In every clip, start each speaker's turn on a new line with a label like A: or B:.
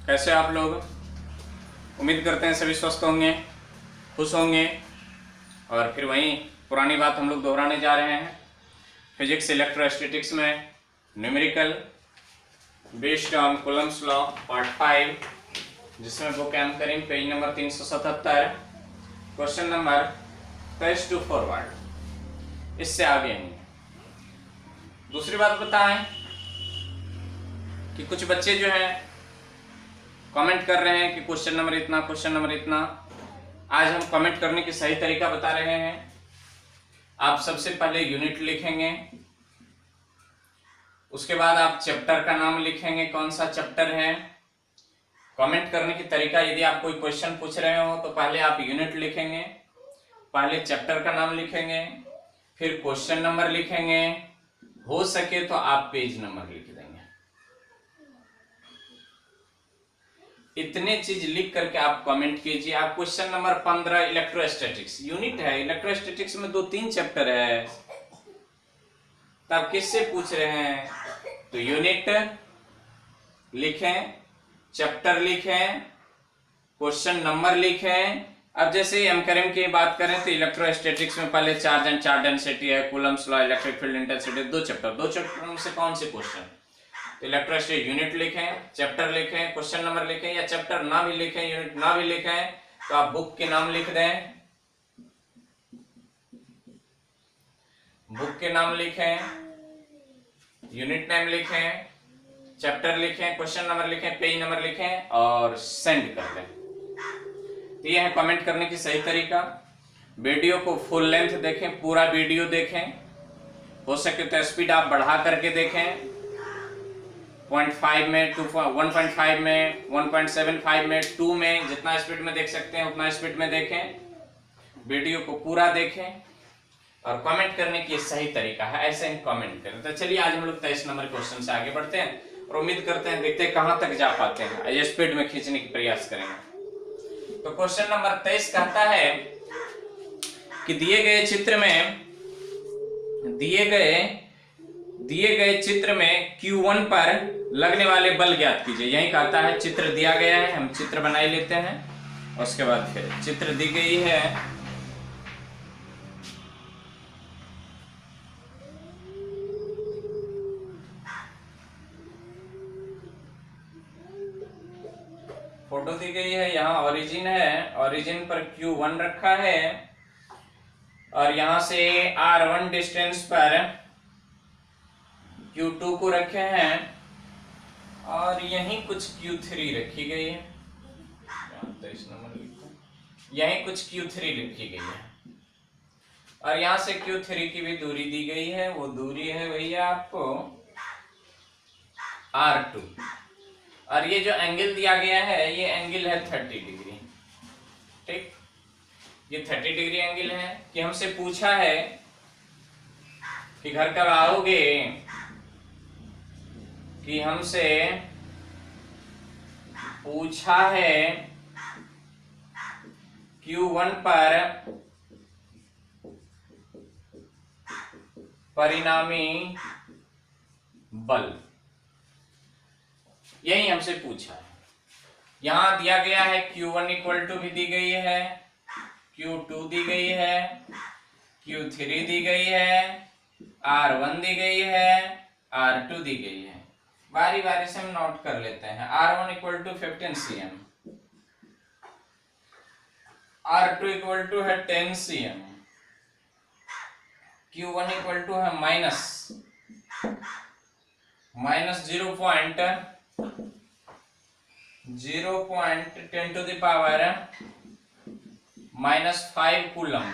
A: कैसे आप लोग? उम्मीद करते हैं सभी स्वस्थ होंगे, खुश होंगे। और फिर वहीं पुरानी बात हम लोग दोहराने जा रहे हैं। फिजिक्स इलेक्ट्रोस्टैटिक्स में numerical based on Coulomb's law part 5, जिसमें book anchoring page number 377, question number 23 to forward. इससे आगे नहीं। दूसरी बात बताएं कि कुछ बच्चे जो हैं कमेंट कर रहे हैं कि क्वेश्चन नंबर इतना, क्वेश्चन नंबर इतना। आज हम कमेंट करने की सही तरीका बता रहे हैं। आप सबसे पहले यूनिट लिखेंगे, उसके बाद आप चैप्टर का नाम लिखेंगे, कौन सा चैप्टर है। कमेंट करने की तरीका, यदि आप कोई क्वेश्चन पूछ रहे हो तो पहले आप यूनिट लिखेंगे, पहले चैप्टर का नाम लिखेंगे, फिर क्वेश्चन नंबर लिखेंगे, हो सके तो आप पेज नंबर लिख देंगे। इतने चीज लिख करके आप कमेंट कीजिए। आप क्वेश्चन नंबर 15 इलेक्ट्रोस्टैटिक्स यूनिट है, इलेक्ट्रोस्टैटिक्स में 2-3 चैप्टर है, तब किससे पूछ रहे हैं? तो यूनिट लिखें, चैप्टर लिखें, क्वेश्चन नंबर लिखें। अब जैसे एमकरम की बात करें तो इलेक्ट्रोस्टैटिक्स में पहले चार्ज एंड चार्ज डेंसिटी है, Coulomb's law, electric field intensity, दो चैप्टर में से कौन से क्वेश्चन? तो इलेक्ट्रोस्टैटिक यूनिट लिखें, चैप्टर लिखें, क्वेश्चन नंबर लिखें, या चैप्टर ना भी लिखें, यूनिट ना भी लिखें तो आप बुक के नाम लिख दें, बुक के नाम लिखें, यूनिट नेम लिखें, चैप्टर लिखें, क्वेश्चन नंबर लिखें, पेज नंबर लिखें और सेंड कर दें। तो यह है कमेंट करने की सही तरीका। वीडियो को फुल लेंथ देखें, पूरा वीडियो देखें, हो सके तो स्पीड आप बढ़ा करके देखें, 0.5 में, 1.5 में, 1.75 में, 2 में, जितना स्पीड में देख सकते हैं उतना स्पीड में देखें, वीडियो को पूरा देखें। और कमेंट करने की सही तरीका है, ऐसे ही कमेंट करें। तो चलिए आज हम लोग 23 नंबर क्वेश्चन से आगे बढ़ते हैं और उम्मीद करते हैं देखते हैं कहां तक जा पाते हैं। ये स्पीड में खींचने की प्रयास करेंगे। तो क्वेश्चन नंबर 23 कहता है कि दिए गए चित्र में Q1 पर लगने वाले बल ज्ञात कीजिए। यही कहता है, चित्र दिया गया है, हम चित्र बना ही लेते हैं। उसके बाद फिर चित्र दी गई है, फोटो दी गई है, यहाँ ओरिजिन है, ओरिजिन पर Q1 रखा है और यहां से R1 डिस्टेंस पर Q2 को रखे हैं और यहीं कुछ Q3 रखी गई है। यहीं कुछ Q3 लिखी गई है और यहां से Q3 की भी दूरी दी गई है। वो दूरी है भैया आपको R2 और ये जो एंगल दिया गया है ये एंगल है 30 डिग्री। ठीक, ये 30 डिग्री एंगल है। कि हमसे पूछा है कि घर कब आओगे, कि हमसे पूछा है Q1 पर परिणामी बल, यही हमसे पूछा है। यहां दिया गया है Q1 इक्वल टू भी दी गई है, Q2 दी गई है, Q3 दी गई है, R1 दी गई है, R2 दी गई है। बारी बारी से हम नोट कर लेते हैं। R1 equal to 15 cm, R2 equal to है 10 cm, Q1 इक्वल टू है minus 0.10 to the power -5 coulomb.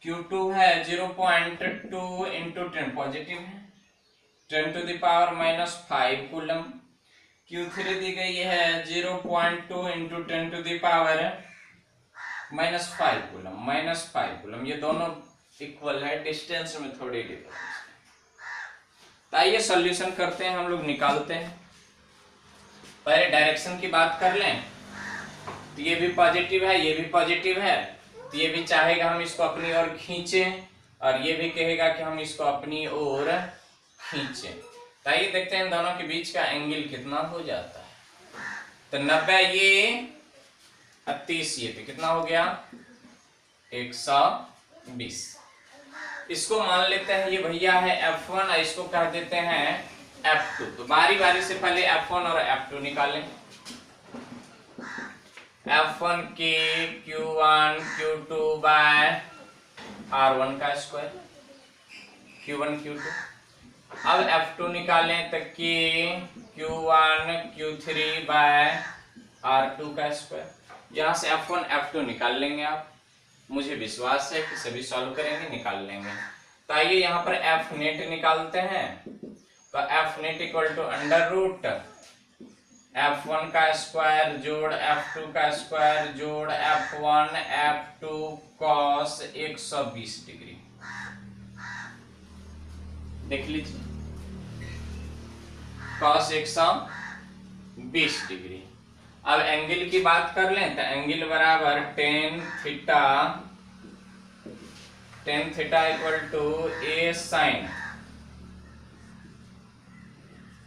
A: Q2 है 0.2 इंटू 10 पॉजिटिव है, 10 to the power -5 coulomb. Q3 दी गई है 0.2 into 10 to the power -5 coulomb. ये दोनों इक्वल है, डिस्टेंस में थोड़ी डिफरेंस। तो आइए सॉल्यूशन करते हैं, हम लोग निकालते हैं। पहले डायरेक्शन की बात कर लें तो ये भी पॉजिटिव है, ये भी पॉजिटिव है, तो ये भी चाहेगा हम इसको अपनी ओर खींचें और ये भी कहेगा कि हम इसको अपनी ओर खींचें। तो आइए देखते हैं इन दोनों के बीच का एंगल कितना हो जाता है। तो 90 ये 30 ये, तो कितना हो गया 120। इसको मान लेते हैं ये भैया है F1 और इसको कह देते हैं F2। तो बारी बारी से पहले F1 और F2 निकालें। F1 के Q1 Q2 बाय R1 का स्क्वायर, Q1 Q2। अब F2 निकालें तो K Q1 Q3 bye R2 का स्क्वायर। यहां से F1 F2 निकाल लेंगे आप, मुझे विश्वास है कि सभी सॉल्व करेंगे, निकाल लेंगे। तो आइए यहाँ पर F नेट निकालते हैं। तो F net equal to under root F1 का स्क्वायर जोड़ F2 का स्क्वायर जोड़ F1 F2 cos 120 डिग्री। देख लीजिए cos 120 डिग्री। अब एंगल की बात कर लें तो एंगल बराबर ten theta equal to a sine,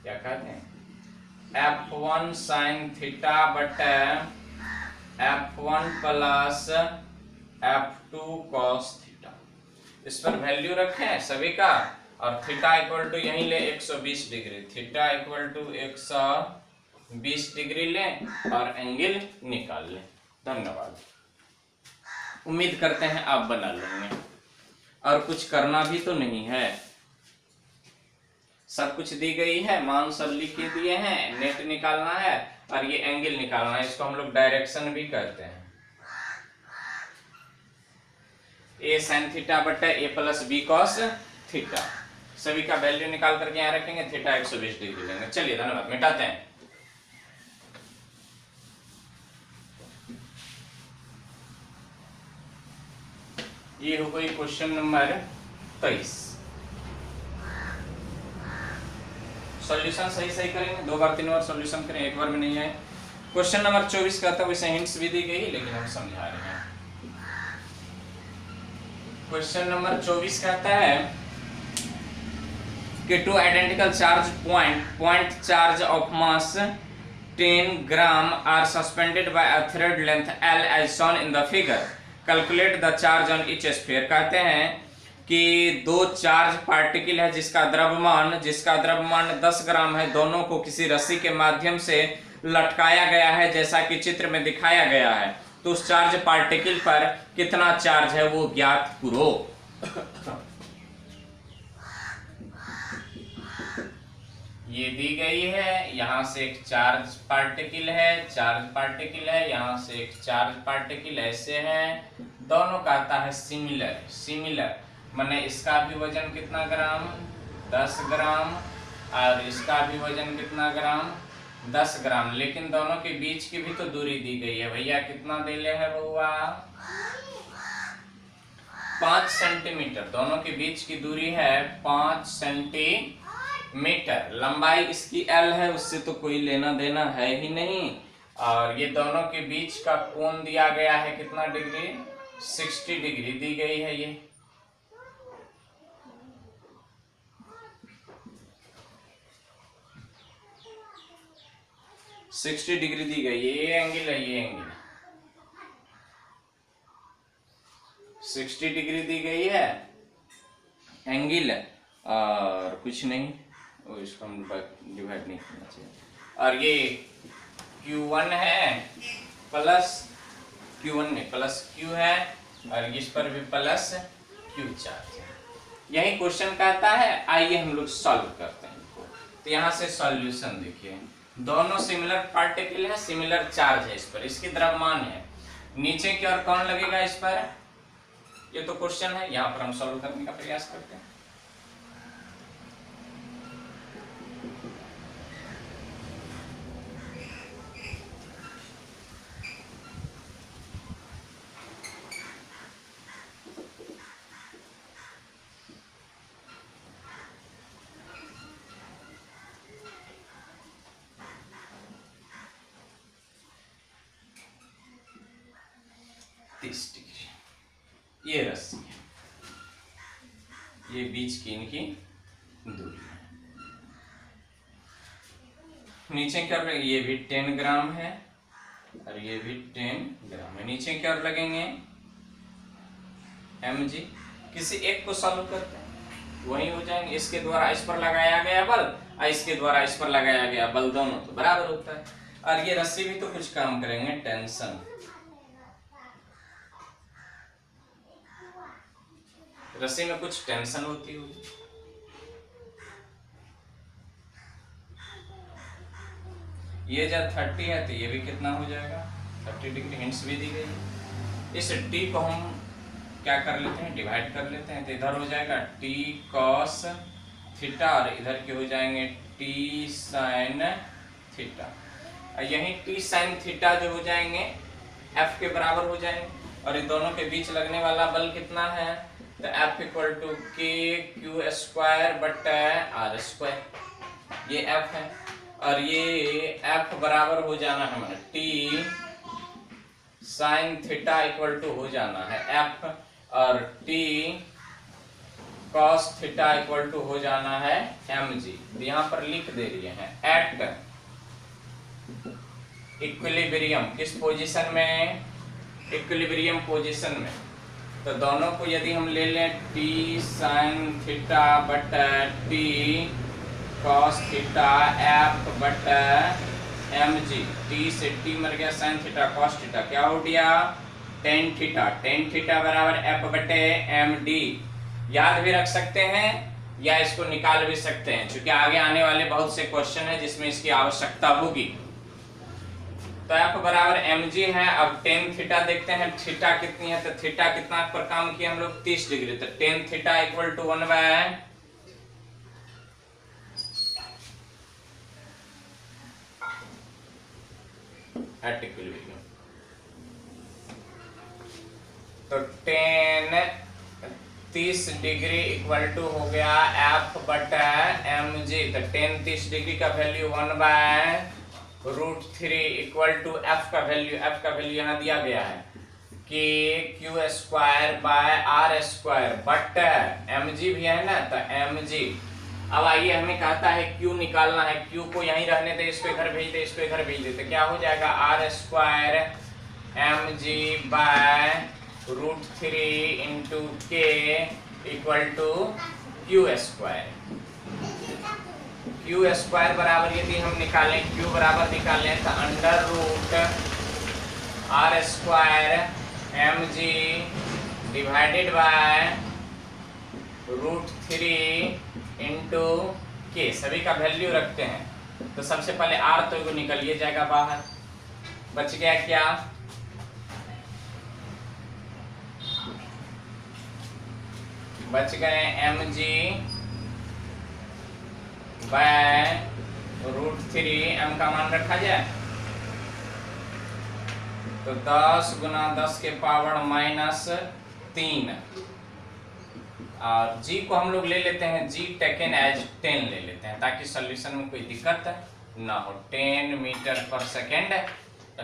A: क्या कहते हैं F1 साइन थीटा बटे F1 plus F2 cos theta. इस पर वैल्यू रखें सभी का और थीटा इक्वल टू यहीं ले 120 degree, theta equal to 120 degree लें और एंगल निकाल लें। धन्यवाद। उम्मीद करते हैं आप बना लेंगे और कुछ करना भी तो नहीं है, सब कुछ दी गई है, मान सब लिख के दिए हैं, नेट निकालना है और ये एंगल निकालना है। इसको हम लोग डायरेक्शन भी करते हैं, ए साइन थीटा बटे ए प्लस बी कॉस थीटा। सभी का वैल्यू निकाल करके यहाँ रखेंगे, थीटा 120 डिग्री लेंगे। चलिए धन्यवाद, मिटाते हैं। ये हो गई क्वेश्चन नंबर 23। सॉल्यूशन सही सही करेंगे, 2 बार 3 बार सॉल्यूशन करें, एक बार में नहीं आए। क्वेश्चन नंबर 24 कहता है, वैसे हिंट्स भी दी गई लेकिन हम समझा रहे हैं। क्वेश्चन नंबर 24 कहता है कि two identical charge point charge of mass 10 gram are suspended by a thread length L as shown in the figure. Calculate the charge on each sphere। कहते हैं कि 2 चार्ज पार्टिकल है जिसका द्रव्यमान 10 ग्राम है, दोनों को किसी रस्सी के माध्यम से लटकाया गया है जैसा कि चित्र में दिखाया गया है। तो उस चार्ज पार्टिकल पर कितना चार्ज है वो ज्ञात करो। ये दी गई है, यहां से एक चार्ज पार्टिकल है, यहां से एक चार्ज पार्टिकल ऐसे है, दोनों का आता है सिमिलर माने इसका भी वजन कितना ग्राम 10 ग्राम और इसका भी वजन कितना ग्राम 10 ग्राम, लेकिन दोनों के बीच की भी तो दूरी दी गई है भैया। कितना देले है बउआ 5 सेंटीमीटर, दोनों के बीच की दूरी है 5 सेंटीमीटर। लंबाई इसकी L है, उससे तो कोई लेना देना है ही नहीं। और ये दोनों के बीच का कोण दिया गया है कितना डिग्री 60 डिग्री दी गई है। ये 60 डिग्री दी गई, ये एंगल है, ये एंगल 60 डिग्री दी गई है एंगल, और कुछ नहीं, और इसको हम डिवाइड नहीं करना चाहिए। और ये Q1 है प्लस Q1 नहीं प्लस Q है और इस पर भी प्लस Q चार्ज है। यही क्वेश्चन कहता है। आइए हम लोग सॉल्व करते हैं इनको। तो यहाँ से सॉल्यूशन देखिए, दोनों सिमिलर पार्टिकल है, सिमिलर चार्ज है इस पर, इसकी द्रव्यमान है। नीचे की ओर कौन लगेगा इस पर, ये तो क्वेश्चन है, यहाँ पर हम सॉल्व करने का प्रयास करते हैं। ये रस्सी है, ये बीच की इनकी दूरी है। नीचे क्या लगेगा, ये भी 10 ग्राम है और ये भी 10 ग्राम है। नीचे क्या लगेंगे mg। किसी एक को सॉल्व करते हैं, वही हो जाएंगे। इसके द्वारा इस पर लगाया गया बल और इसके द्वारा इस पर लगाया गया बल, दोनों तो बराबर होता है। और ये रस्सी भी तो कुछ काम करेंगे, टेंशन। रस्सी में कुछ टेंशन होती होगी। ये जब 30 है तो ये भी कितना हो जाएगा 30 डिग्री, हिंट्स भी दी गई। इस t को हम क्या कर लेते हैं, डिवाइड कर लेते हैं। तो इधर हो जाएगा t cos थीटा और इधर के हो जाएंगे t sin थीटा। और यही t sin थीटा जो हो जाएंगे f के बराबर हो जाएंगे। और इन दोनों के बीच लगने वाला बल कितना है, तो F इक्वल टू के क्यू स्क्वायर बटा आर स्क्वायर, ये F है। और ये F बराबर हो जाना है हमारा T sine theta equal to हो जाना है F, और T cos theta equal to हो जाना है mg। यहाँ पर लिख दे रहे हैं एट इक्विलिब्रियम, किस पोजीशन में, इक्विलिब्रियम पोजीशन में। तो दोनों को यदि हम ले लें t sin थीटा बटा t cos थीटा f बटा mg, t से t मर गया, sin थीटा cos थीटा क्या हो गया tan थीटा, tan थीटा बराबर f बटे md। याद भी रख सकते हैं या इसको निकाल भी सकते हैं, क्योंकि आगे आने वाले बहुत से क्वेश्चन है जिसमें इसकी आवश्यकता होगी। तो F बराबर mg है। अब tan थीटा देखते हैं, थीटा कितनी है, तो थीटा कितना पर काम किया हम लोग 30 डिग्री। तो tan theta equal to 1 by at equilibrium. तो tan 30 डिग्री इक्वल टू हो गया F बटा mg। तो tan 30 डिग्री का value 1 by √3 equal to f का वैल्यू यहाँ दिया गया है कि q square by r square but mg भी है ना, तो mg। अब आइए हमें कहता है q निकालना है, q को यहीं रहने दे, इसको इधर भेज दे, इसको इधर भेज दे। तो क्या हो जाएगा R square mg by √3 into K equal to Q square. Q square बराबर यदि हम निकालें, क्यू बराबर निकालें तो under root are square mg divided by √3 into K, सभी का वैल्यू रखते हैं। तो सबसे पहले r तो निकलिए जाएगा बाहर, बच गया क्या बच गए mg बाय √3, m का मान रखा जाए तो 10 गुना 10 के पावर -3। और g को हम लोग ले लेते हैं, g टेकन एज 10 ले लेते हैं ताकि सॉल्यूशन में कोई दिक्कत ना हो। 10 मीटर पर सेकेंड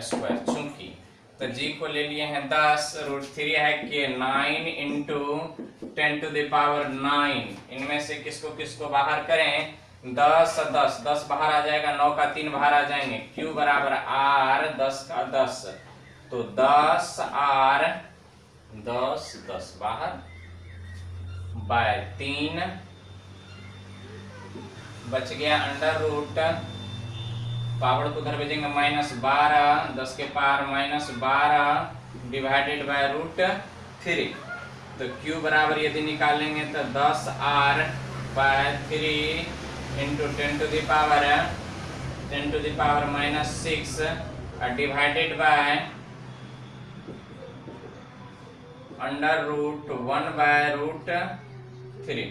A: स्क्वायर, चूंकि तो g को ले लिए हैं 10, √3 है कि 9 इंटू 10 टू द पावर 9। इनमें से किसको किसको बाहर करें, 10 10 10 बाहर आ जाएगा, 9 का 3 बाहर आ जाएंगे। q बराबर r 10 का 10, तो 10 r 10 10 बाहर बाय 3 बच गया अंडर रूट, पावर को उधर भेजेंगे -12, 10 के पावर -12 डिवाइडेड बाय √3। तो q बराबर यदि निकालेंगे तो 10 r by 3 into 10 to the power -6 divided by under root 1 by √3।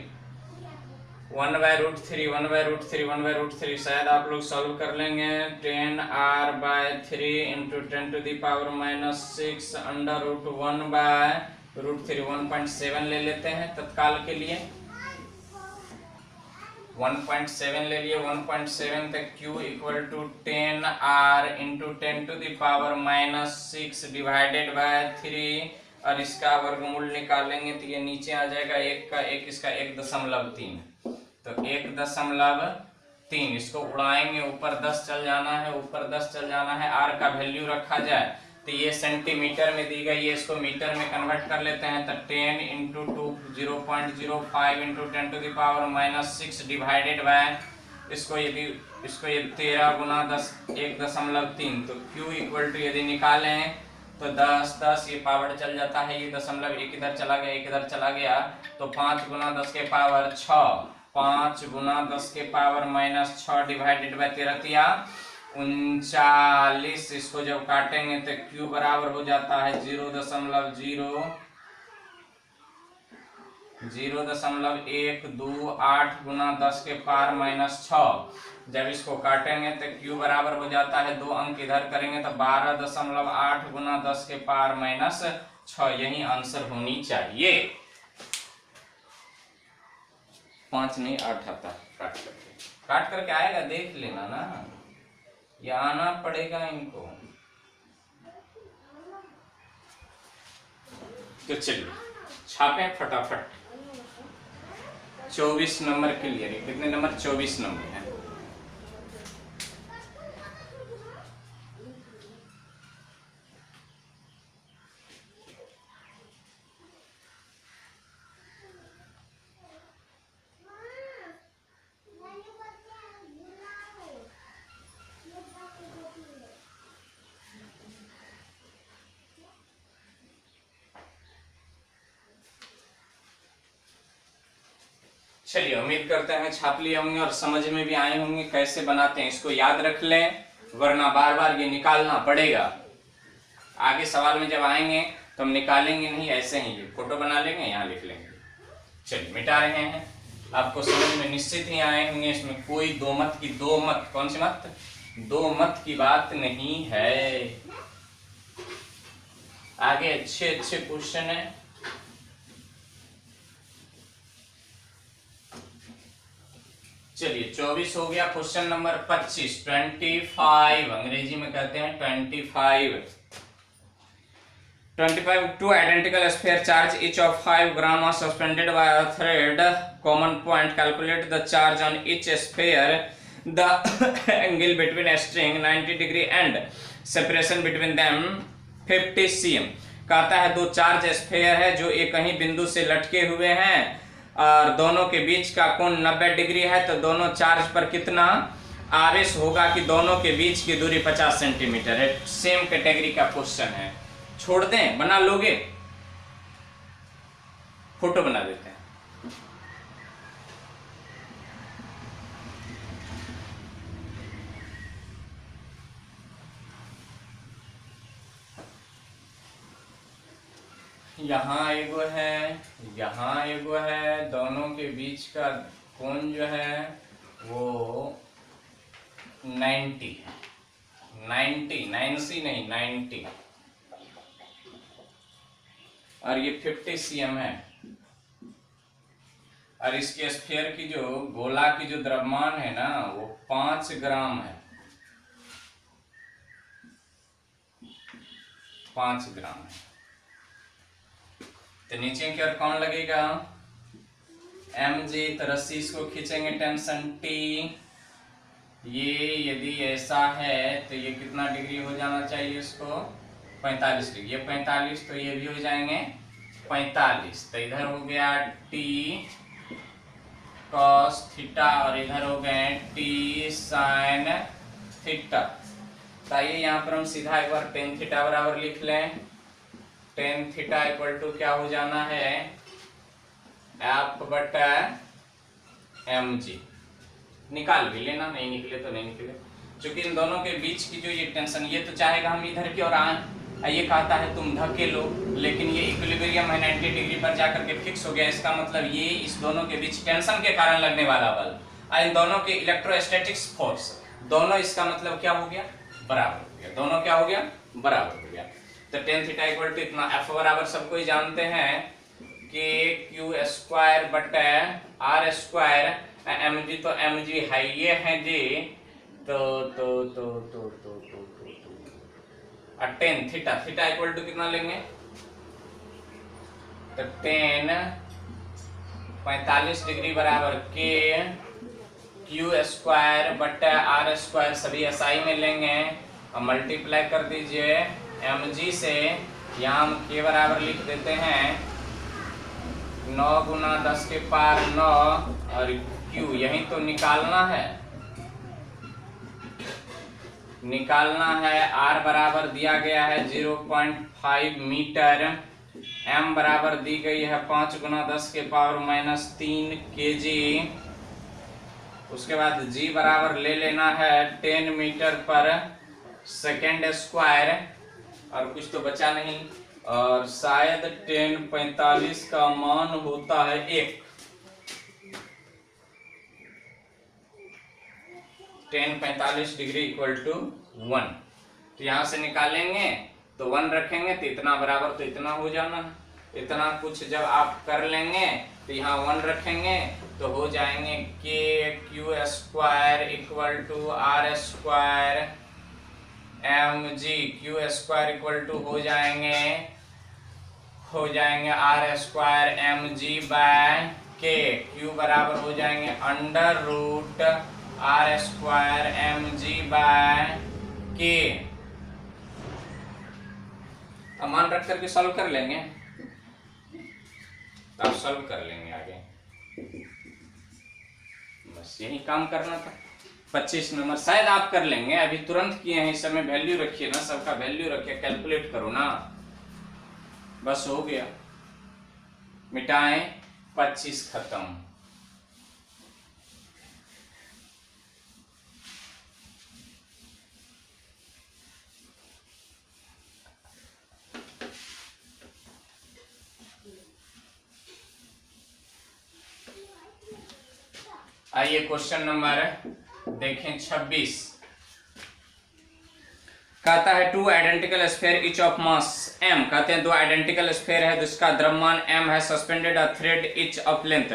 A: 1 by √3 शायद आप लोग सॉल्व कर लेंगे। 10r by 3 into 10 to the power -6 under root 1 by √3, 1.7 ले लेते हैं तत्काल के लिए। 1.7 ले लिए, 1.7 तक q equal to 10r into 10 to the power -6 divided by 3, और इसका वर्गमूल निकालेंगे तो ये नीचे आ जाएगा 1 का 1, इसका 1.3। तो 1.3 3, इसको उड़ाएंगे, ऊपर 10 चल जाना है, ऊपर 10 चल जाना है। आर का वैल्यू रखा जाए तो ये सेंटीमीटर में दी गई है, इसको मीटर में कन्वर्ट कर लेते हैं। तो 10 इंटू 2 0.05 इंटू 10⁻⁻6 डिवाइडेड बाय इसको यदि 13 गुना 10 1.3। तो Q इक्वल टू यदि निकालें तो 10 ये पावर चल जाता है, ये दशमलव एक इधर चला गया, एक इधर चला गया, तो 5 गुना 10 के पावर 6, 5 गुना 10 के पावर -6 डिवाइडेड बाय 13 39। इसको जब काटेंगे तो Q बराबर हो जाता है 0.00128 गुना 10 के पावर -6। जब इसको काटेंगे तो Q बराबर हो जाता है, 2 अंक इधर करेंगे तो 12.8 गुना 10 के पावर -6। यही आंसर होनी चाहिए। 5 नहीं 8 आता। काट करके आएगा, देख लेना ना, ये आना पड़ेगा इनको। तो चलिए छापे फटाफट। 24 नंबर क्लियर है। कितने नंबर? 24 नंबर है। चलिए उम्मीद करते हैं छाप लिए होंगे और समझ में भी आए होंगे कैसे बनाते हैं। इसको याद रख लें, वरना बार बार ये निकालना पड़ेगा। आगे सवाल में जब आएंगे तो हम निकालेंगे नहीं, ऐसे ही फोटो बना लेंगे, यहाँ लिख लेंगे। चलिए मिटा रहे हैं। आपको समझ में निश्चित ही आए होंगे। इसमें कोई दो मत कौन सी मत? दो मत की बात नहीं है। आगे अच्छे अच्छे क्वेश्चन है। चलिए 24 हो गया। क्वेश्चन नंबर 25 25 अंग्रेजी में कहते हैं 25। 25 two identical sphere charge each of 5 gram are suspended by a thread common point. Calculate the charge on each sphere. The angle between a string 90 degree and separation between them 50 cm. कहता है दो charge sphere है जो एक ही बिंदु से लटके हुए हैं और दोनों के बीच का कोण 90 डिग्री है। तो दोनों चार्ज पर कितना आवेश होगा कि दोनों के बीच की दूरी 50 सेंटीमीटर है। सेम कैटेगरी का क्वेश्चन है। छोड़ दें, बना लोगे? फोटो बना देते हैं। यहाँ एगो है, यहाँ एगो है। दोनों के बीच का कोण जो है वो 90 है। 90 नहीं 90, और ये 50 cm है। और इसके स्फीयर की जो गोला की जो द्रव्यमान है ना वो 5 ग्राम है। 5 ग्राम है। तो नीचे की ओर कौन लगेगा? mg। तो रस्सी इसको खींचेंगे, टेंशन T। ये यदि ऐसा है तो ये कितना डिग्री हो जाना चाहिए? इसको 45 डिग्री। ये 45, तो ये भी हो जाएंगे 45। तो इधर हो गया T cos थीटा और इधर हो गए T sin थीटा। तो आइए यहाँ पर हम सीधा एक बार tan थीटा बराबर लिख लें। tan थीटा इक्वल टू क्या हो जाना है? F बटा mg। निकाल भी लेना, नहीं निकले तो नहीं निकले। क्योंकि इन दोनों के बीच की जो ये टेंशन, ये तो चाहेगा हम इधर की ओर आए, ये कहता है तुम धक्के लो, लेकिन ये इक्विलिब्रियम है 90 डिग्री पर जाकर के फिक्स हो गया। इसका मतलब ये इस दोनों के बीच टेंशन के कारण लगने वाला बल और इन दोनों के इलेक्ट्रोस्टैटिक्स फोर्स, दोनों इसका मतलब क्या हो गया? बराबर हो गया। दोनों क्या हो गया? बराबर हो गया। तो tan थीटा इक्वल टू इतना। F बराबर सबको ही जानते हैं कि Q स्क्वायर बटा R स्क्वायर। mg तो mg है, ये है जी। तो tan थीटा इक्वल टू कितना लेंगे? तो tan 45 डिग्री बराबर K क्यू स्क्वायर बट्टा आर स्क्वायर सभी एसआई में लेंगे और मल्टीप्लाई कर दीजिए एम जी से। यहाँ हम के बराबर लिख देते हैं 9 गुना 10 के पावर 9 और क्यू यही तो निकालना है। आर बराबर दिया गया है 0.5 मीटर, एम बराबर दी गई है 5 गुना 10 के पावर -3 केजी। उसके बाद जी बराबर ले लेना है 10 मीटर पर सेकेंड स्क्वायर और कुछ तो बचा नहीं, और शायद 10:45 का मान होता है 1। 10:45 डिग्री इक्वल टू 1। तो यहां से निकालेंगे तो 1 रखेंगे तो इतना बराबर तो इतना हो जाना। इतना कुछ जब आप कर लेंगे तो यहाँ 1 रखेंगे तो हो जाएंगे के q square equal to r square m g. Q square equal to हो जाएंगे r square m g by k. Q बराबर हो जाएंगे under root are square m g by k. अब मान रख करके सॉल्व कर लेंगे, तो आप सॉल्व कर लेंगे आगे। बस यही काम करना था। 25 नंबर शायद आप कर लेंगे, अभी तुरंत किए हैं। इस समय वैल्यू रखिए ना, सबका वैल्यू रखिए, कैलकुलेट करो ना, बस हो गया। मिटाएं, 25 खत्म। आइए क्वेश्चन नंबर देखें 26। कहता है two identical sphere each of mass m। कहते हैं दो आइडेंटिकल स्फीयर है जिसका द्रव्यमान m है, suspended a thread each of length.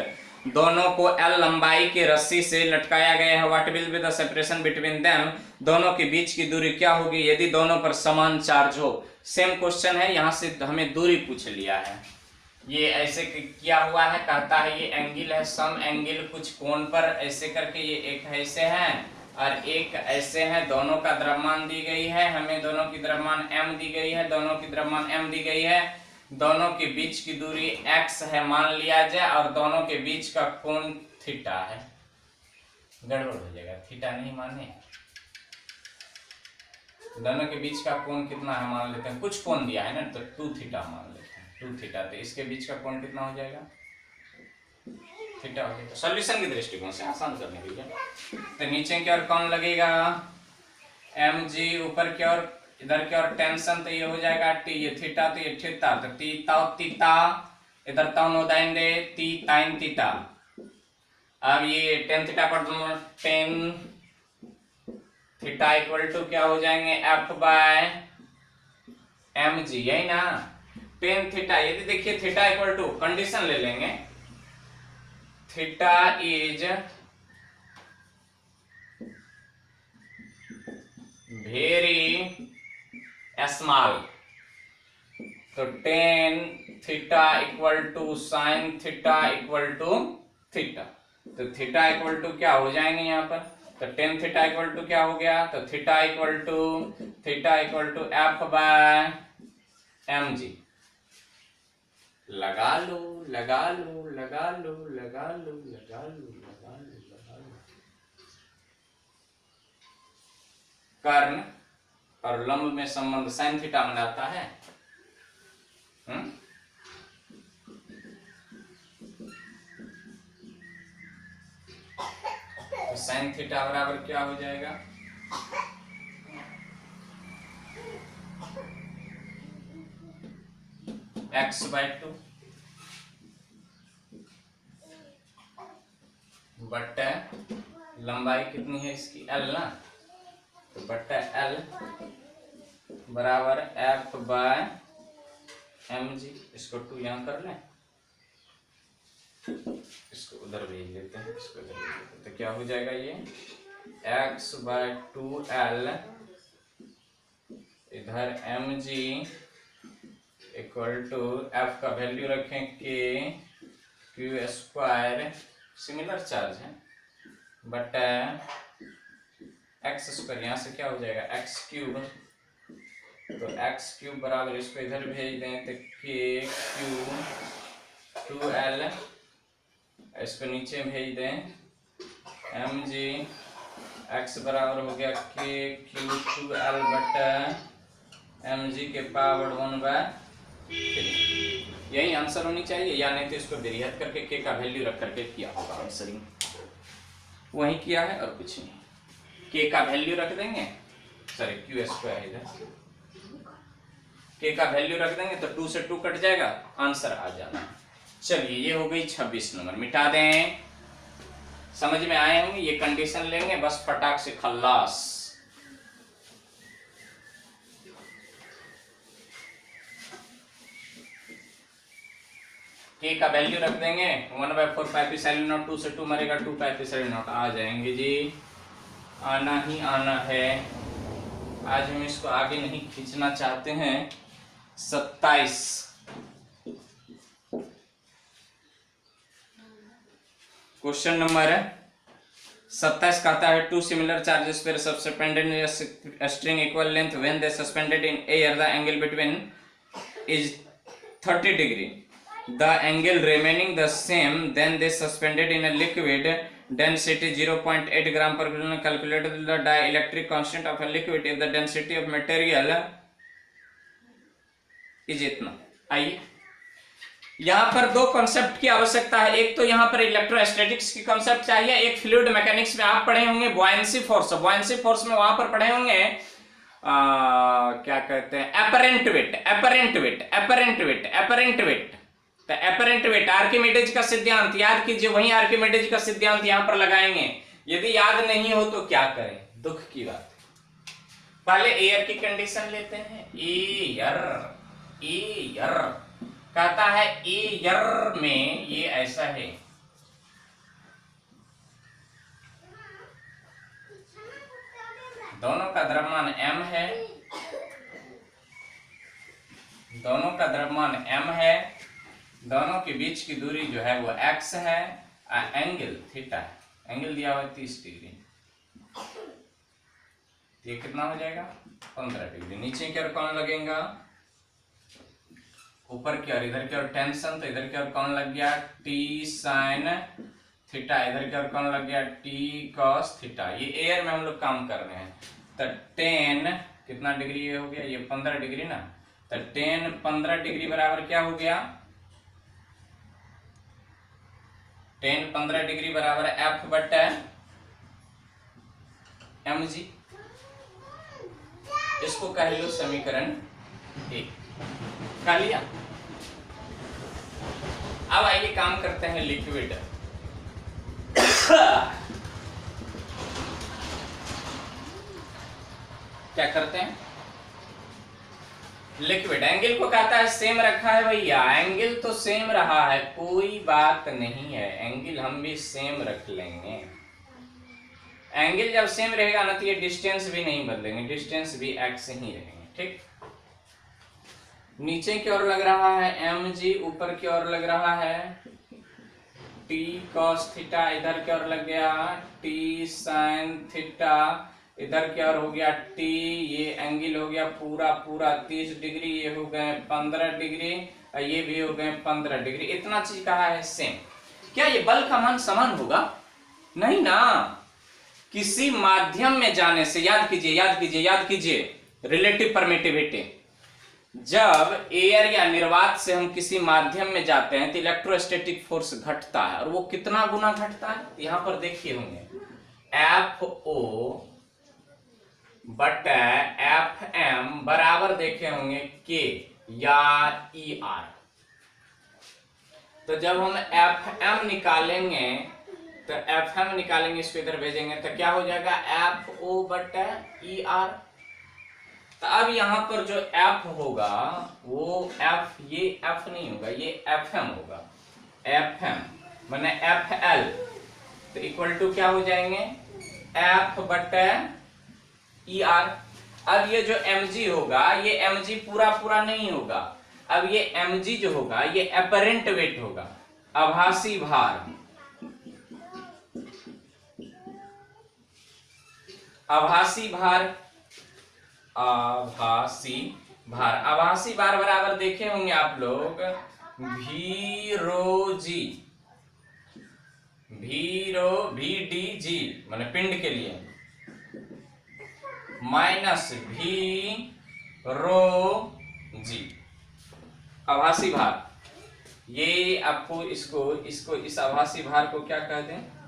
A: दोनों को L लंबाई की रस्सी से लटकाया गया है। What will be the separation between them. दोनों के बीच की दूरी क्या होगी यदि दोनों पर समान चार्ज हो। सेम क्वेश्चन है, यहाँ से हमें दूरी पूछ लिया है। ये ऐसे किया हुआ है, कहता है ये एंगल है सम एंगल, कुछ कोण पर ऐसे करके ये एक ऐसे है और एक ऐसे है। दोनों का द्रव्यमान दी गई है हमें, दोनों की द्रव्यमान m दी गई है, दोनों की द्रव्यमान m दी गई है। दोनों के बीच की दूरी x है मान लिया जाए, और दोनों के बीच का कोण थीटा है। गड़बड़ हो जाएगा, थीटा नहीं माने। दोनों के बीच का कोण कितना है मान लेते हैं, कुछ कोण दिया है ना, तो 2 थीटा मान लेते हैं। 2 थीटा, तो इसके बीच का कोण कितना हो जाएगा, थीटा हो जाएगा। सॉल्यूशन की दृष्टिकोण से आसान करने के लिए तो नीचे की ओर कौन लगेगा एम जी, ऊपर की ओर इधर की ओर टेंशन, तो ये हो जाएगा टी, ये थीटा तो ये थीटा, तो टी ताउ तीता, इधर ताउ नोदाएंगे टी ताइन थीटा। अब ये टेन थीटा पर 10 थीटा इक्वल टू क्या हो जाएंगे एफ बाय एम जी, यही ना। 10 थीटा, यदि देखिए थीटा इक्वल टू, कंडीशन ले लेंगे, थीटा इज वेरी स्मॉल, तो 10 theta equal to sine theta equal to theta. तो थीटा इक्वल टू क्या हो जाएंगे यहाँ पर, तो 10 थीटा इक्वल टू क्या हो गया, तो theta equal to f by m g. लगा लो लगा लो लगा लो लगा लो लगा लो लगा लो लगा लो। कर्ण और लंब में संबंध साइन थीटा बनाता है। तो साइन थीटा बराबर क्या हो जाएगा, x/2 बट्टा लंबाई कितनी है इसकी L ना, तो बट्टा L बराबर F बाय mg। इसको 2 यहाँ कर लें, इसको उधर भेज लेते हैं, इसको उधर भेज लेते हैं, तो क्या हो जाएगा ये x/2L इधर mg इक्वल टू f का वैल्यू रखें k, Q square similar charge है बटा एक्स स्क्वायर, यहाँ से क्या हो जाएगा एक्स क्यूब, तो एक्स क्यूब बराबर इसको इधर भेज दें तो के क्यूब 2l, इसको नीचे भेज दें एम जी एक्स बराबर हो गया के क्यूब 2l बटा एम जी के पावर 1/3। यही आंसर होनी चाहिए, या नहीं तो इसको बेरिहत करके के का वैल्यू रख करके किया होगा आंसरिंग, वही किया है और कुछ नहीं। के का वैल्यू रख देंगे, सॉरी क्यू स्क्वायर इधर, के का वैल्यू रख देंगे तो 2 से 2 कट जाएगा, आंसर आ जाना। चलिए ये हो गई 26 नंबर, मिटा दें। समझ में आए होंगे, ये कंडीशन लेंगे बस फटाक से खल्लास। के का वैल्यू रख देंगे 1/4 पाई एप्सिलॉन नॉट, 2 से 2 मरेगा 2 पाई एप्सिलॉन नॉट, आ जाएंगे जी, आना ही आना है। आज हम इसको आगे नहीं खींचना चाहते हैं। 27 क्वेश्चन नंबर 27 कहता है two similar charges were suspended in a string equal length when they suspended in air, the angle between is 30 degree, the angle remaining the same then they suspended in a liquid, density 0.8 gram per kilo, calculated the dielectric constant of a liquid if the density of material is इतना। आइए यहाँ पर दो concept की आवश्यकता है, एक तो यहाँ पर इलेक्ट्रोस्टैटिक्स की कॉन्सेप्ट चाहिए, एक फ्लूइड मैकेनिक्स में आप पढ़े होंगे बुयांसी फोर्स, बुयांसी फोर्स में वहां पर पढ़े होंगे क्या कहते हैं apparent wait, apparent wait, apparent wait, apparent wait. तो एपरेंट वेट आर्किमिडीज का सिद्धांत याद कीजिए, वही आर्किमिडीज का सिद्धांत यहाँ पर लगाएंगे। यदि याद नहीं हो तो क्या करें, दुख की बात। पहले एयर की कंडीशन लेते हैं, एयर, एयर कहता है एयर में ये ऐसा है, दोनों का द्रव्यमान m है, दोनों का द्रव्यमान m है, दोनों के बीच की दूरी जो है वो x है, एंगल थीटा है, एंगल दिया हुआ 30 डिग्री, ये कितना हो जाएगा 15 डिग्री। नीचे की ओर कौन लगेगा, ऊपर की ओर इधर की ओर टेंशन, तो इधर की ओर कौन लग गया t साइन थीटा, इधर की ओर कौन लग गया t cos थीटा। ये एयर में हम लोग काम कर रहे हैं, तो 10 कितना डिग्री ये हो गया, ये 15 डिग्री ना, तो 10 15 डिग्री बराबर क्या हो गया, 10 15 डिग्री बराबर F बटा mg, इसको कह लो समीकरण 1, कह लिया। अब आइए काम करते हैं लिक्विड। क्या करते हैं, लिक्विड एंगल को कहता है सेम रखा है भैया, एंगल तो सेम रहा है, कोई बात नहीं है, एंगल हम भी सेम रख लेंगे। एंगल जब सेम रहेगा ना तो ये डिस्टेंस भी नहीं बदलेंगे, डिस्टेंस भी x ही रहेंगे, ठीक। नीचे की ओर लग रहा है mg, ऊपर की ओर लग रहा है t cos थीटा, इधर की ओर लग गया t sin थीटा, इधर की ओर हो गया t, ये एंगल हो गया पूरा पूरा 30 डिग्री, ये हो गए 15 डिग्री, और ये भी हो गए 15 डिग्री। इतना चीज कहा है सेम। क्या ये बल का मान समान होगा, नहीं ना, किसी माध्यम में जाने से, याद कीजिए याद कीजिए याद कीजिए, रिलेटिव परमिटिविटी, जब एयर या निर्वात से हम किसी माध्यम में जाते हैं तो इलेक्ट्रोस्टैटिक फोर्स घटता है, और वो कितना गुना घटता है यहां पर देखिए होंगे, FO बटा FM बराबर देखे होंगे K या ER। तो जब हम FM निकालेंगे तो FM निकालेंगे, इसको इधर भेजेंगे तो क्या हो जाएगा FO बटा ER। तो अब यहाँ पर जो F होगा वो F, ये F नहीं होगा, ये FM होगा, FM माने FL, तो इक्वल टू क्या हो जाएंगे F बटा ER। अब ये जो mg होगा, ये mg पूरा पूरा नहीं होगा, अब ये mg जो होगा ये अपरेंट वेट होगा, आभासी भार, आभासी भार, आभासी भार, आभासी भार बराबर देखे होंगे आप लोग भी रो जी, भी डी जी माने पिंड के लिए, माइनस भी रो जी आभासी भार। ये आपको इसको इस आभासी भार को क्या कहते हैं,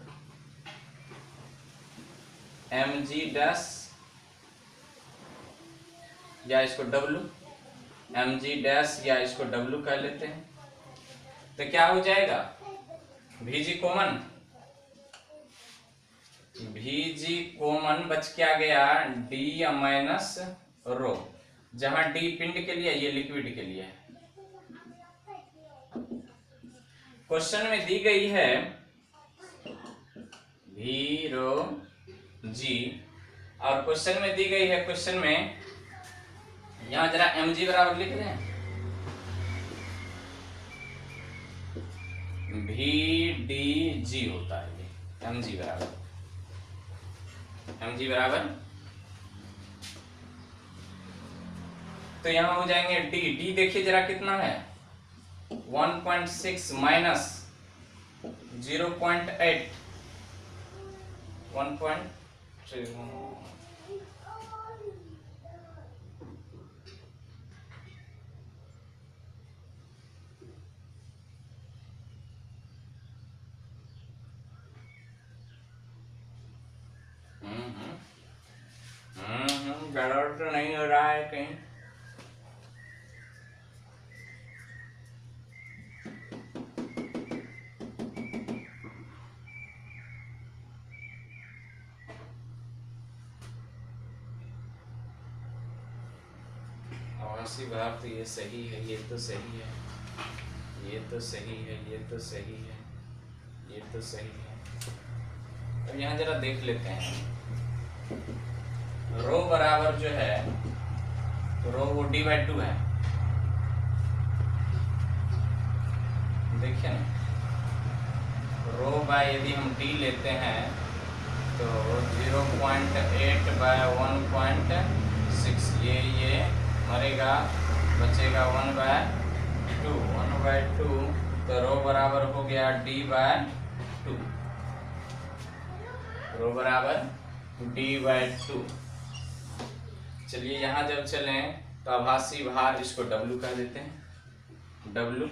A: mg डैश या इसको w, mg डैश या इसको w कह लेते हैं। तो क्या हो जाएगा, vg कॉमन, vg कॉमन बच क्या गया d माइनस रो, जहां d पिंड के लिए, ये लिक्विड के लिए है। क्वेश्चन में दी गई है भी रो जी, और क्वेश्चन में दी गई है, क्वेश्चन में यहां जरा mg बराबर लिख दें, भी डी जी होता है ये, mg बराबर, तो यहां हो जाएंगे डी देखिए जरा कितना है 1.6 माइनस 0.8, 1.3, गड़बड़ तो नहीं हो रहा है कहीं। आभासी भार तो ये सही है, ये तो सही है, ये तो सही है, ये तो सही है, ये तो सही है। अब यहाँ जरा देख लेते हैं, रो बराबर जो है तो रो वो d/2 है, देखिए ना, रो बाय यदि हम d लेते हैं तो 0.8/1.6, ये मरेगा, बचेगा 1/2, 1/2, तो रो बराबर हो गया d/2, रो बराबर d/2। चलिए यहाँ जब चलें तो आभासी भार इसको W कह देते हैं, W,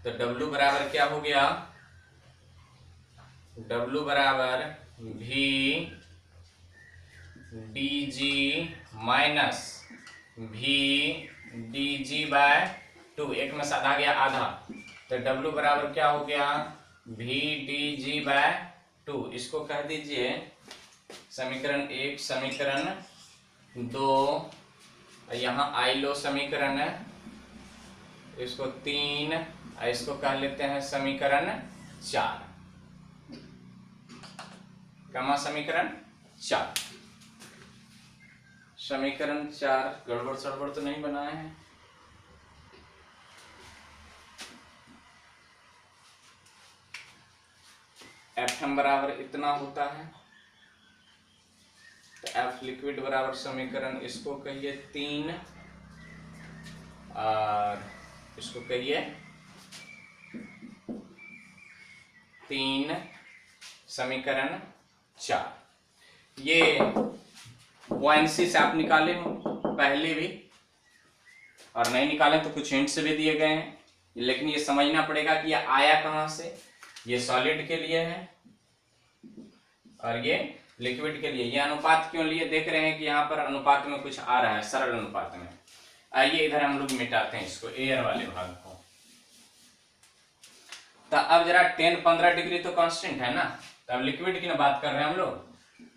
A: तो W बराबर क्या हो गया, W बराबर भी डी जी माइनस भी डी जी/2, एक में साधा गया आधा, तो W बराबर क्या हो गया भी डी जी/2, इसको कह दीजिए समीकरण 1, समीकरण 2, यहाँ आई लो समीकरण, इसको 3, इसको कह लेते हैं समीकरण 4, कमा समीकरण 4, समीकरण 4, गड़बड़ सड़बड़ तो नहीं बनाए हैं। Fm बराबर इतना होता है, तो F लिक्विड बराबर समीकरण इसको कहिए 3 और इसको कहिए 3, समीकरण 4। ये ONC से आप निकाले हो पहले भी, और नहीं निकाले तो कुछ हिंट्स भी दिए गए हैं, लेकिन ये समझना पड़ेगा कि ये आया कहाँ से। ये सॉलिड के लिए है और ये लिक्विड के लिए। ये अनुपात क्यों लिए, देख रहे हैं कि यहाँ पर अनुपात में कुछ आ रहा है, सरल अनुपात में। आइए इधर हम लोग मिटाते हैं इसको, एयर वाले भाग को। तो अब जरा 10-15 डिग्री तो कांस्टेंट है ना, तो अब लिक्विड की ना बात कर रहे हैं हम लोग,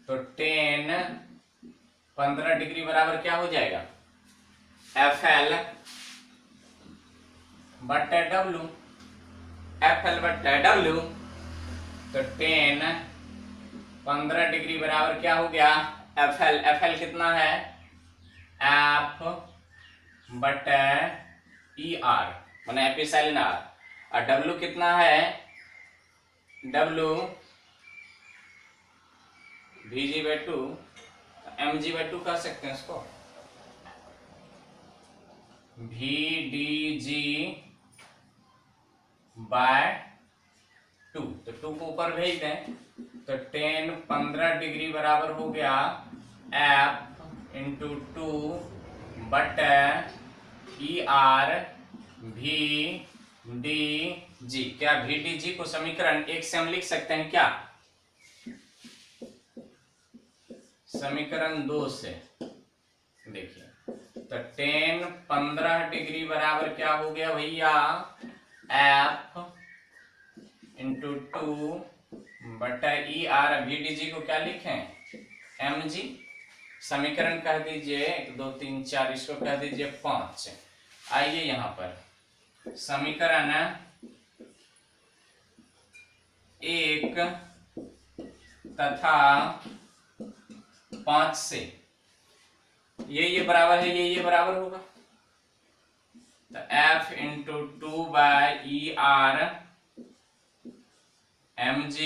A: तो 10-15 डिग्री बराबर क्या हो जाएगा FL बट्टे W, FL बट्टे W, तो 10-15 डिग्री बराबर क्या हो गया FL, FL कितना है F बट्टे ER माने एपिसाइलिन R, और W कितना है W VG/2 mg/2 कह सकते हैं इसको, VDG/2। तो 2 को ऊपर भेज दें तो 10 15 डिग्री बराबर हो गया F इंटू 2 बटे ER VDG। क्या VDG को समीकरण 1 से हम लिख सकते हैं क्या? समीकरण 2 से देखिए, तो 10 15 डिग्री बराबर क्या हो गया भैया, F इंटू 2 बटा ER। VDG को क्या लिखें, mg। समीकरण कह दीजिए 1 2 3 4, इसको कह दीजिए 5। आइए यहां पर समीकरण 1 तथा 5 से ये बराबर है, ये बराबर होगा, तो F into 2 by ER mg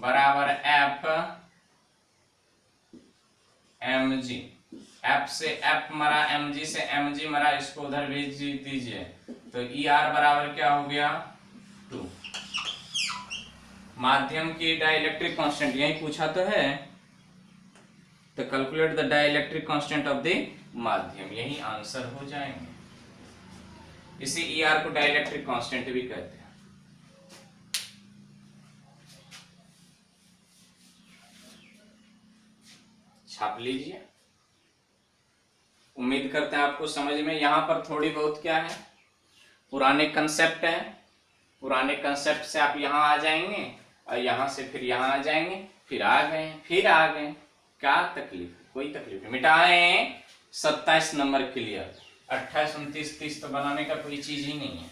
A: बराबर F mg। F से F मरा, mg से mg मरा, इसको उधर भेज दीजिए, तो ER बराबर क्या हो गया 2। माध्यम की डाइलेक्ट्रिक कांस्टेंट यही पूछा तो है, तो calculate the dielectric constant of the माध्यम, यही आंसर हो जाएंगे। इसी ER को डाइलेक्ट्रिक कांस्टेंट भी कहते हैं। छाप लीजिए। उम्मीद करते हैं आपको समझ में यहां पर थोड़ी बहुत क्या है, पुराने कंसेप्ट है। पुराने कंसेप्ट से आप यहां आ जाएंगे और यहां से फिर यहां आ जाएंगे, फिर आ गए, फिर आ गए, क्या तकलीफ, कोई तकलीफ नहीं। मिटाएं 27 नंबर क्लियर, 28 29 30 तो बनाने का कोई चीज ही नहीं है।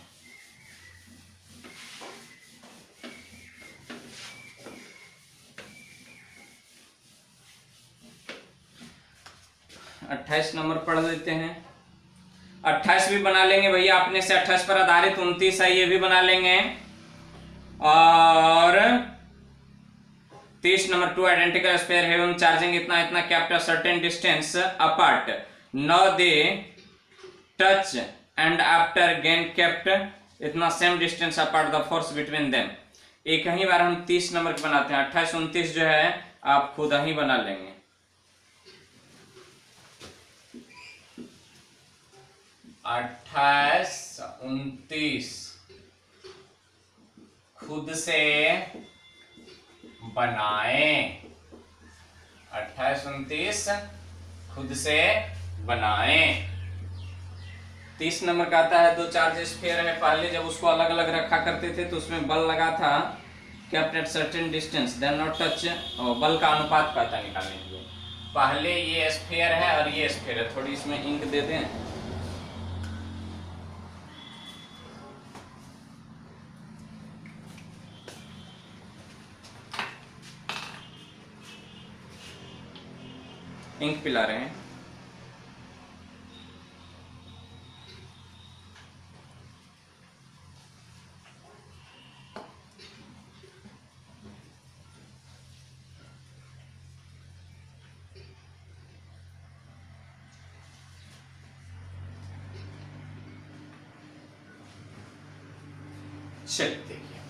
A: अट्ठाईस नंबर पढ़ लेते हैं। 28 भी बना लेंगे भैया अपने से, 28 पर आधारित 29 है, ये भी बना लेंगे। और 30 number 2 identical square having charging इतना इतना kept a certain distance apart, now they touch and after gain kept इतना same distance apart, the force between them. एक ही बार हम 30 नंबर के बनाते हैं। 28 29 जो है आप खुद ही बना लेंगे। 28 29 खुद से बनाएं। 28 29 खुद से बनाएं। 30 नंबर का आता है, दो चार्ज स्फीयर है। पहले जब उसको अलग अलग रखा करते थे तो उसमें बल लगा था kept at certain distance then not touch, और बल का अनुपात पता निकालने के लिए। पहले ये स्फीयर है और ये स्फीयर है, थोड़ी इसमें इंक दे दें। इंक पिला रहे हैं। चलिए देखिए,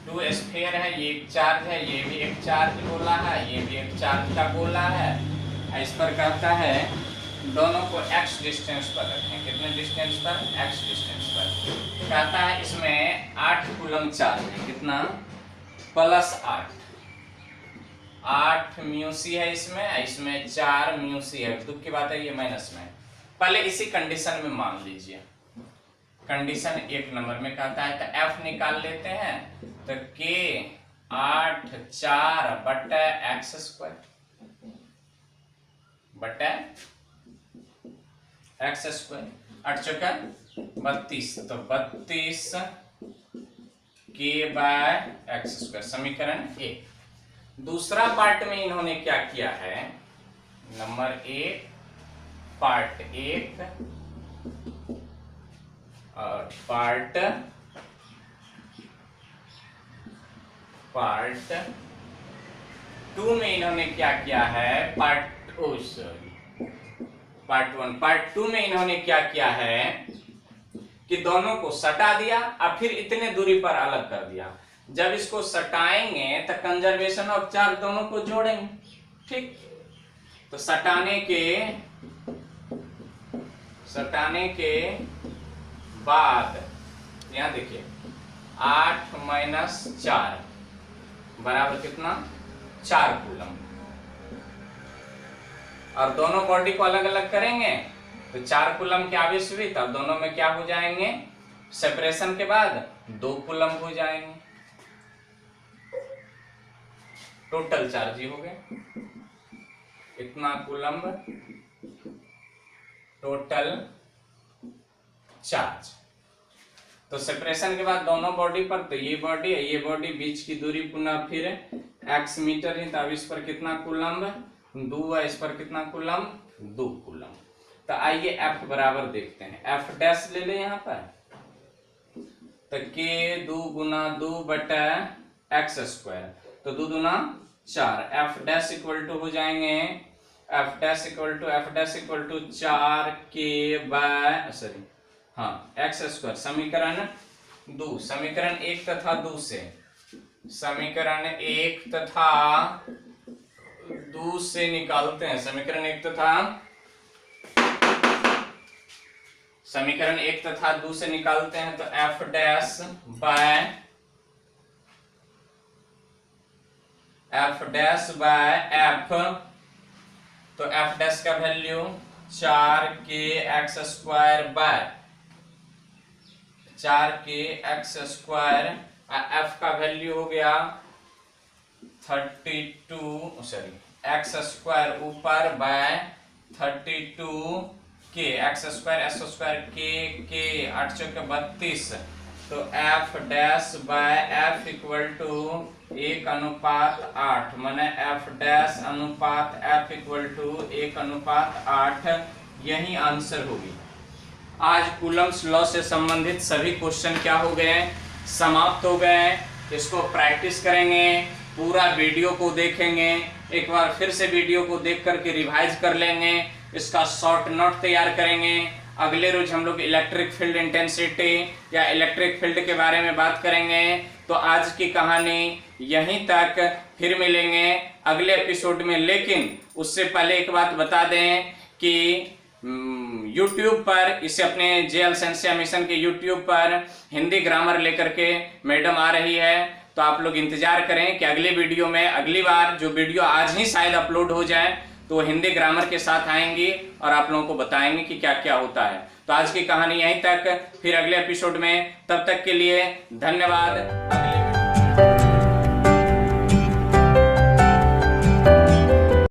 A: 2 स्फीयर है, ये एक चार्ज है, ये भी एक चार्ज गोला है, ये भी एक चार्ज का गोला है। इस पर कहता है दोनों को x डिस्टेंस पर रखें। कितने डिस्टेंस पर? x डिस्टेंस पर। कहता है इसमें 8 कूलम चार्ज है, कितना? +8। 8 म्यू सी है इसमें, इसमें 4 म्यू सी है। दुख की बात है ये माइनस में। पहले इसी कंडीशन में मान लीजिए, कंडीशन 1 नंबर में कहता है, तो f निकाल लेते हैं। तो k 8 4 बटा x² बटा x²। 8 चौका 32, तो 32 k बाय x², समीकरण 1। दूसरा पार्ट में इन्होंने क्या किया है, नंबर 1 पार्ट 1 और पार्ट 2 2 में इन्होंने क्या किया है, पार्ट 2 में इन्होंने क्या किया है कि दोनों को सटा दिया और फिर इतने दूरी पर अलग कर दिया। जब इसको सटाएंगे तो कंजर्वेशन ऑफ चार्ज दोनों को जोड़ेंगे, ठीक। तो सटाने के बाद यहां देखिए 8 - 4 बराबर कितना, 4 कूलम। और दोनों बॉडी को अलग अलग करेंगे तो 4 कूलम के आवेश हुई, तब दोनों में क्या हो जाएंगे, सेपरेशन के बाद 2 कूलम हो जाएंगे। टोटल चार्ज ही हो गया इतना कूलम टोटल चार्ज। तो सेपरेशन के बाद दोनों बॉडी पर, तो ये बॉडी बीच की दूरी पुनः फिर x मीटर है, तब इस पर कितना कूलम, 2 है, इस पर कितना कूलम, 2 कूलम। तो आइए F बराबर देखते हैं, F डैश ले ले यहाँ पर, तो K 2 × 2 बटा x², तो 2 × 4, F डैश इक्वल टू हो जाएंगे, F dash equal to 4K by x²। समीकरण 2, समीकरण 1 तथा 2 से, समीकरण 1 तथा 2 से निकालते हैं, समीकरण 1 तथा 2 से निकालते हैं, तो F डैश बाय F, तो F डैश का value 4K x² by 4K x², F का वैल्यू हो गया 32 x² ऊपर बाय 32K x² K 8 × 32, तो F dash by F equal to 1:8, माने F डैश अनुपात F इक्वल टू 1:8, यही आंसर होगी। आज कूलम्स लॉ से संबंधित सभी क्वेश्चन क्या हो गए, समाप्त हो गए। इसको प्रैक्टिस करेंगे, पूरा वीडियो को देखेंगे, एक बार फिर से वीडियो को देख करके रिवाइज कर लेंगे, इसका शॉर्ट नोट तैयार करेंगे। अगले रोज हम लोग इलेक्ट्रिक फील्ड इंटेंसिटी या इलेक्ट्रिक फील्ड के बारे में बात करेंगे। तो आज की कहानी यहीं तक, फिर मिलेंगे अगले एपिसोड में। लेकिन उससे पहले एक बात बता दें कि YouTube पर, इसे अपने JL सेंसिया मिशन के YouTube पर हिंदी ग्रामर लेकर के मैडम आ रही है, तो आप लोग इंतजार करें कि अगले वीडियो में, अगली बार जो वीडियो आज ही शायद अपलोड हो जाए, तो हिंदी ग्रामर के साथ आएंगी और आप लोगों को बताएंगे कि क्या क्या होता है। तो आज की कहानी यहीं तक, फिर अगले एपिसोड में, तब तक के लिए धन्यवाद।